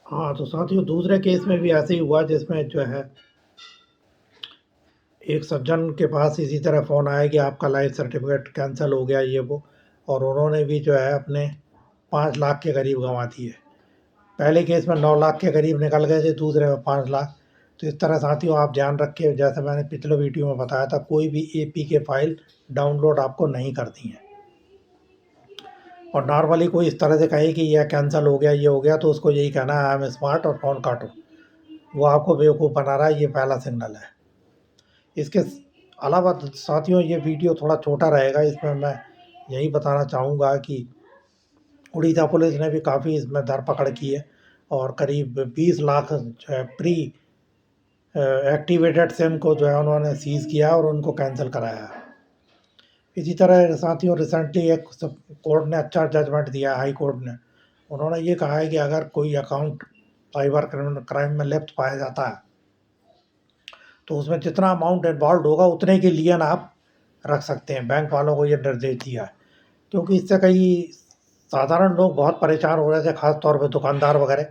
हाँ, तो साथियों दूसरे केस में भी ऐसे ही हुआ जिसमें जो है एक सज्जन के पास इसी तरह फ़ोन आया कि आपका लाइफ सर्टिफ़िकेट कैंसल हो गया ये वो, और उन्होंने भी जो है अपने 5 लाख के करीब गँवा दिए। पहले केस में 9 लाख के करीब निकल गए थे, दूसरे में 5 लाख। तो इस तरह साथियों आप ध्यान रखें, जैसे मैंने पिछले वीडियो में बताया था, कोई भी एपीके फ़ाइल डाउनलोड आपको नहीं करनी है। और नॉर्मली कोई इस तरह से कहे कि यह कैंसल हो गया, ये हो गया, तो उसको यही कहना है आई एम स्मार्ट और फ़ोन काटो। वो आपको बेवकूफ़ बना रहा है, ये पहला सिग्नल है। इसके अलावा साथियों ये वीडियो थोड़ा छोटा रहेगा, इसमें मैं यही बताना चाहूँगा कि उड़ीसा पुलिस ने भी काफ़ी इसमें धरपकड़ की है और करीब 20 लाख जो है प्री एक्टिवेटेड सिम को जो है उन्होंने सीज़ किया और उनको कैंसिल कराया है। इसी तरह साथियों रिसेंटली एक कोर्ट ने अच्छा जजमेंट दिया, हाई कोर्ट ने। उन्होंने ये कहा है कि अगर कोई अकाउंट साइबर क्राइम में लिप्त पाया जाता है तो उसमें जितना अमाउंट इन्वॉल्व होगा उतने के लिए ना आप रख सकते हैं। बैंक वालों को ये निर्देश दिया है, क्योंकि इससे कई साधारण लोग बहुत परेशान हो रहे थे, ख़ास तौर पे दुकानदार वगैरह,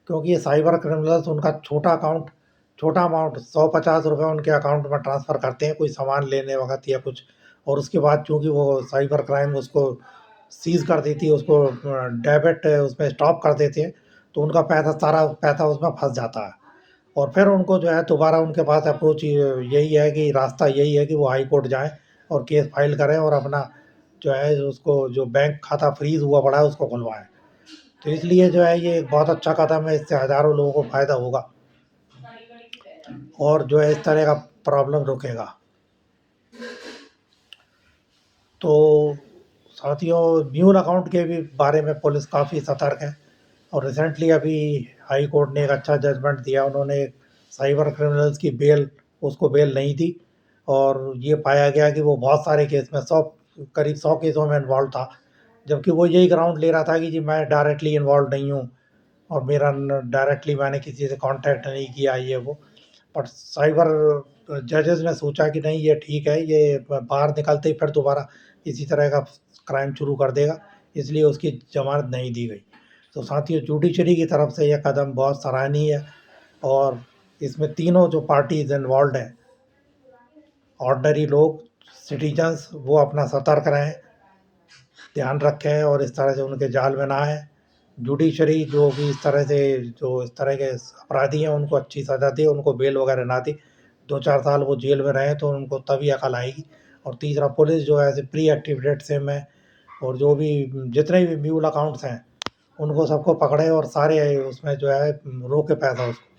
क्योंकि ये साइबर क्रिमिनल्स उनका छोटा अमाउंट 150 रुपये उनके अकाउंट में ट्रांसफ़र करते हैं कोई सामान लेने वक़्त या कुछ, और उसके बाद चूँकि वो साइबर क्राइम उसको सीज़ कर देती है, उसको डेबिट उसमें स्टॉप कर देते हैं, तो उनका पैसा सारा पैसा उसमें फँस जाता है। और फिर उनको जो है दोबारा उनके पास अप्रोच यही है कि रास्ता यही है कि वो हाई कोर्ट जाएँ और केस फाइल करें और अपना जो है उसको जो बैंक खाता फ्रीज़ हुआ पड़ा है उसको खुलवाएँ। तो इसलिए जो है ये एक बहुत अच्छा कदम है, इससे हज़ारों लोगों को फ़ायदा होगा और जो है इस तरह का प्रॉब्लम रुकेगा। तो साथियों म्यूल अकाउंट के भी बारे में पुलिस काफ़ी सतर्क है और रिसेंटली अभी हाई कोर्ट ने एक अच्छा जजमेंट दिया। उन्होंने साइबर क्रिमिनल्स की उसको बेल नहीं दी और ये पाया गया कि वो बहुत सारे केस में करीब 100 केसों में इन्वॉल्व था, जबकि वो यही ग्राउंड ले रहा था कि जी मैं डायरेक्टली इन्वॉल्व नहीं हूँ और मेरा डायरेक्टली मैंने किसी से कांटेक्ट नहीं किया ये वो। बट साइबर जजेस ने सोचा कि नहीं ये ठीक है, ये बाहर निकलते ही फिर दोबारा इसी तरह का क्राइम शुरू कर देगा, इसलिए उसकी जमानत नहीं दी गई। तो साथियों जुडिशरी की तरफ से यह कदम बहुत सराहनीय है और इसमें तीनों जो पार्टीज इन्वॉल्व हैं, ऑर्डनरी लोग, सिटीजन्स, वो अपना सतर्क रहें, ध्यान रखें और इस तरह से उनके जाल में ना आए। जुडिशरी जो भी इस तरह के अपराधी हैं उनको अच्छी सज़ा दे, उनको बेल वगैरह ना दे, 2-4 साल वो जेल में रहें तो उनको तभी अकल आएगी। और तीसरा पुलिस जो है ऐसे प्री एक्टिवेटेड सिम है और जो भी जितने भी म्यूल अकाउंट्स हैं उनको सबको पकड़े और सारे उसमें जो है रोके पैसा उसको।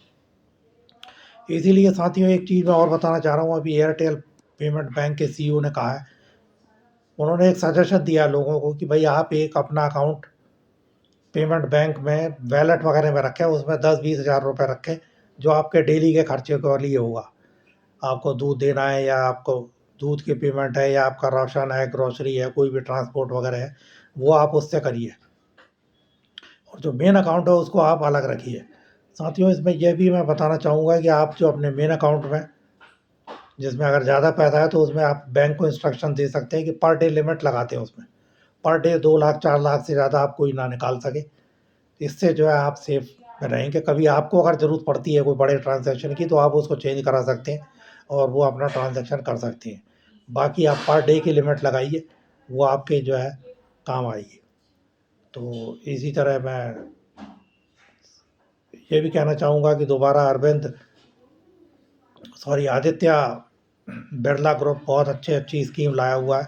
इसीलिए साथियों एक चीज़ मैं और बताना चाह रहा हूँ, अभी एयरटेल पेमेंट बैंक के सीईओ ने कहा है, उन्होंने एक सजेशन दिया लोगों को कि भाई आप एक अपना अकाउंट पेमेंट बैंक में वैलेट वगैरह में रखें, उसमें 10-20 हज़ार रुपये रखें, जो आपके डेली के खर्चे के लिए होगा। आपको दूध देना है या आपको दूध की पेमेंट है या आपका राशन है, ग्रोसरी है, कोई भी ट्रांसपोर्ट वगैरह है, वो आप उससे करिए और जो मेन अकाउंट है उसको आप अलग रखिए। साथियों इसमें यह भी मैं बताना चाहूँगा कि आप जो अपने मेन अकाउंट में, जिसमें अगर ज़्यादा पैसा है तो उसमें आप बैंक को इंस्ट्रक्शन दे सकते हैं कि पर डे लिमिट लगाते हैं उसमें। पर डे 2 लाख 4 लाख से ज़्यादा आप कोई ना निकाल सके। इससे जो है आप सेफ में रहेंगे। कभी आपको अगर ज़रूरत पड़ती है कोई बड़े ट्रांज़ैक्शन की तो आप उसको चेंज करा सकते हैं और वो अपना ट्रांज़ैक्शन कर सकते हैं। बाकी आप पर डे की लिमिट लगाइए, वो आपके जो है काम आएगी। तो इसी तरह मैं ये भी कहना चाहूँगा कि दोबारा आदित्य बिरला ग्रुप बहुत अच्छी स्कीम लाया हुआ है।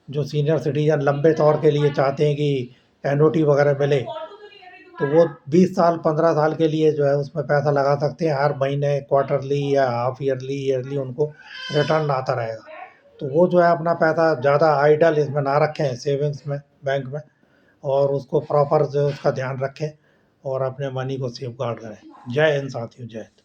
जो सीनियर सिटीज़न लंबे तौर के लिए चाहते हैं कि एन्युटी वगैरह मिले, तो वो 20 साल 15 साल के लिए जो है उसमें पैसा लगा सकते हैं। हर महीने क्वार्टरली या हाफ ईयरली उनको रिटर्न आता रहेगा। तो वो जो है अपना पैसा ज़्यादा आइडल इसमें ना रखें सेविंग्स में, बैंक में, और उसको प्रॉपर जो उसका ध्यान रखें और अपने मनी को सेफगार्ड करें। जय हिंद साथियों, जय हिंद।